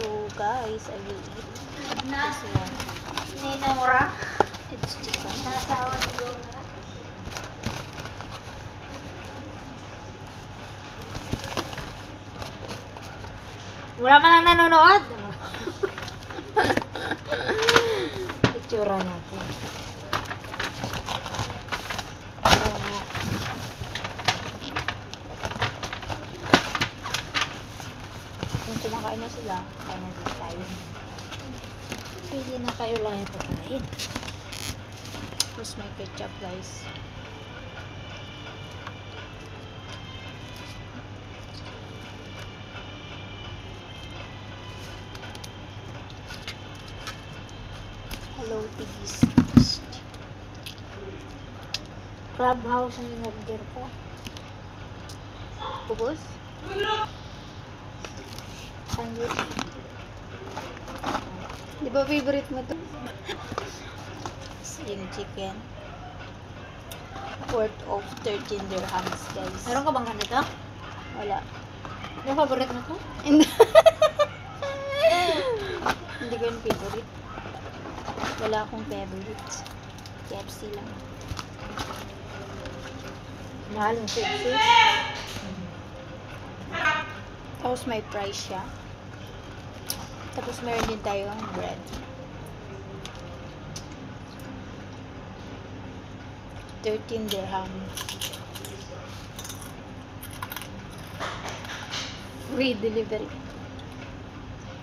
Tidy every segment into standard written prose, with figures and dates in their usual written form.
So guys, I will eat this one. Ninamura. It's chicken. Nasawa ni Go. Wala man lang nanonood. Itsura natin. Kung kumakain na sila, kaya na din tayo. Pwede na kayo lang yung pagkain. Tapos may ketchup guys. Hello, piggies. Crab house ang in-order ko. Pupus? Sandwich. Di ba favorite mo to? Yung chicken. Worth of 13 dirhams, guys. Meron ka bang ganito? Wala. Yung favorite mo to? Hindi ko yung favorite. Wala akong favorite. KFC lang. Mahal ng sexy. Tapos may price siya. Tapos meron din tayong bread. $13 dirhams. Free delivery.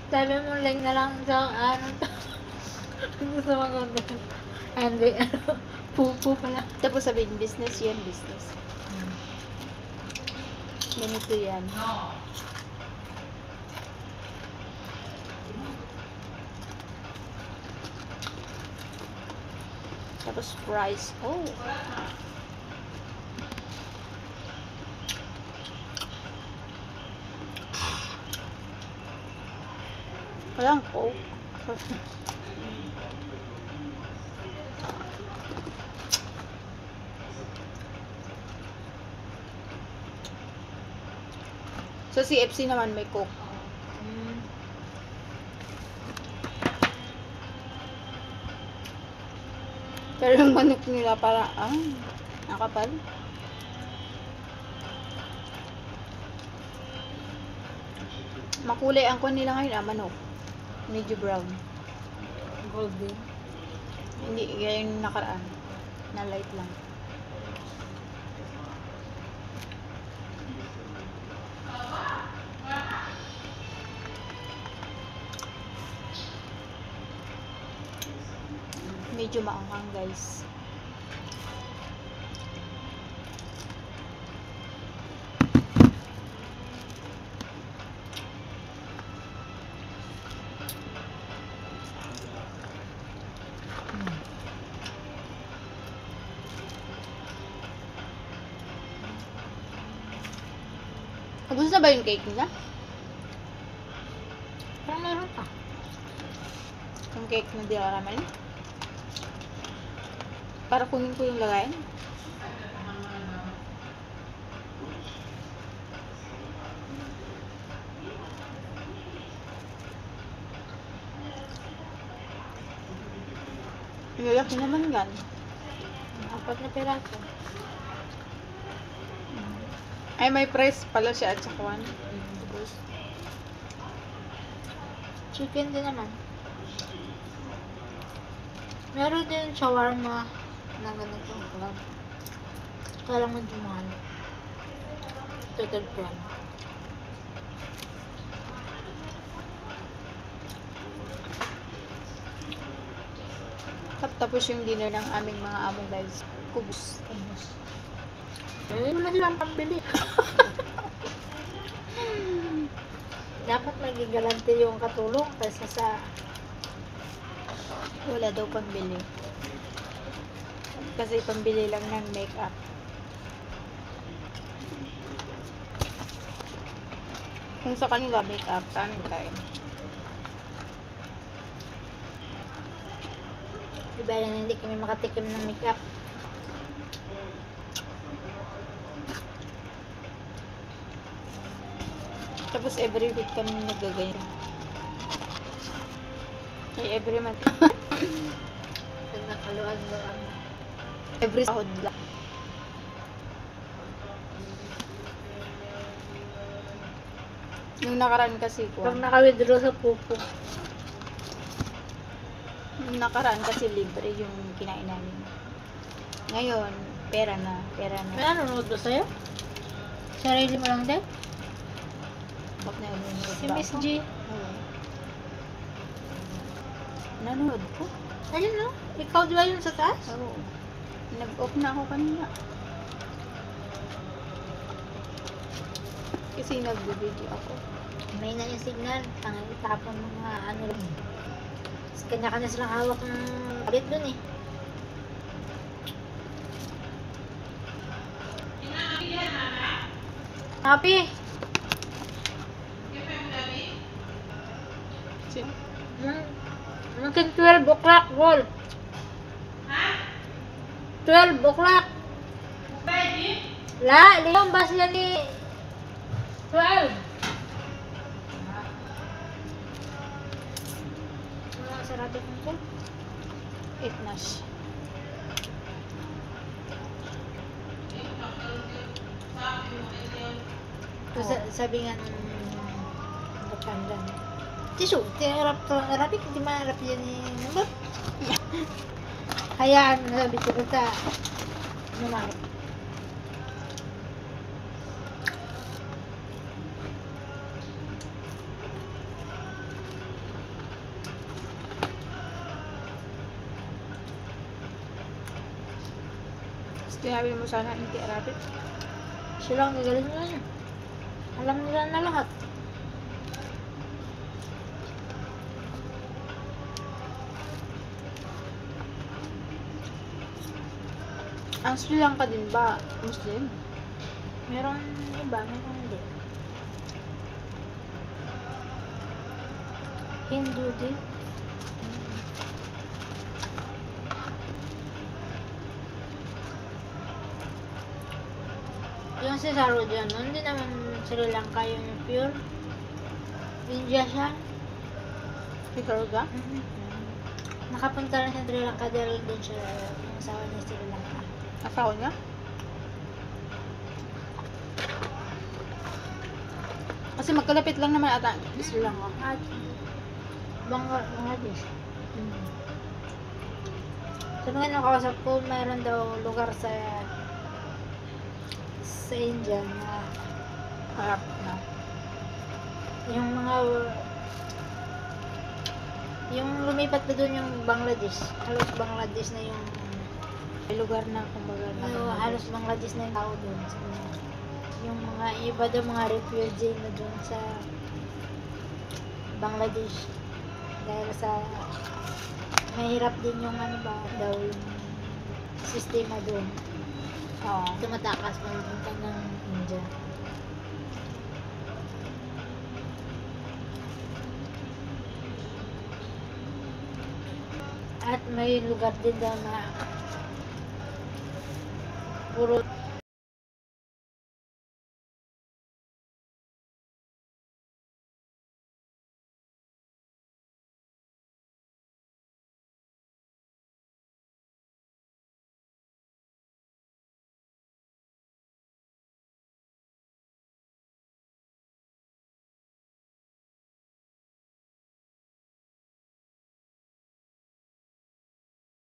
Sabi mo lang na lang sa ano to. Gusto mo ganda. Hindi, ano, pupo pala. Tapos sabihin, business yun, business. Ganito yan. Tapos fries. Oh! Walang coke. Sa CFC naman may coke. Pero yung manok nila para, nakapal. Makulay ang kwan nila ngayon, manok. Medyo brown. Golden. Hindi, yung nakaraan. Na light lang. Medyo maanghang guys. Tapos na ba yung cake nila? Parang meron pa. Yung cake na di caramel? Para kunin ko yung lagayan. Lalaki naman yan. 4 na piraso. Ay, may price pala siya at saka one. Tapos, Chicken din naman. Meron din shawarma na ganito. Kaya lang medyo mahal. Total plan. tapos yung dinner ng aming mga amo guys. Kubos. Eh, wala silang pambili. Dapat magigalante yung katulong kaysa sa Wala daw pambili. Kasi pambili lang ng makeup. Kung sa kanila makeup, saan kain? iba yan, hindi kami makatikim ng makeup. Tapos every week kami nagaganyan. Every month. Pag nakaluan-luan. Every sahod lang. Nung nakaraan kasi ko. Pag naka-withdraw sa pupo. Nung nakaraan kasi libre yung kinain namin. Ngayon, pera na. Pera May na. nanonood ba sa'yo? Sarili mo lang din? Bak na yun. Si Miss G. Oo. Nanonood ko? Ayun no? Ikaw di ba yun sa taas? Oo. Nag-off na ako kanina. Kasi nag-video ako. May na yung signal. Tangin tapon mga ano rin. Kanya-kanya silang hawak ng palit dun eh. Happy! Mungkin 12 o'clock, Gol. 12 o'clock. La, liyong bas yan ni 12. Sarado kong ko. Itnash. Sabi nga ng matanda. Tiso, harap hindi maharap yan ni number. Hayaan, sabi ko kita. Numarap. Sinabi mo sana hindi Arabic. Sila ang gagaling nila niya. Alam nila na lahat. Ang Sri Lanka din ba? Muslim? Meron iba, meron hindi. Hindu din. Yung si Saro dyan, hindi naman Sri Lanka yung pure. India siya. Ikaw ka? Nakapunta lang sa Sri Lanka dahil din siya yung asawa niya Sri Lanka. Asawa niya? Kasi magkalapit lang naman ata Sri Lanka. At Bangladesh. Sabi nga nakausap ko, mayroon daw lugar sa India na Harap na. yung mga yung lumipat na doon yung Bangladesh. Halos Bangladesh na yung May lugar na kumbaga na. halos Bangladesh na yung tao doon. So, yung mga iba daw mga refugee na doon sa Bangladesh dahil sa mahirap din yung ano ba daw yung sistema doon. Oo. Tumatakas papunta ng India. At may lugar din daw na puro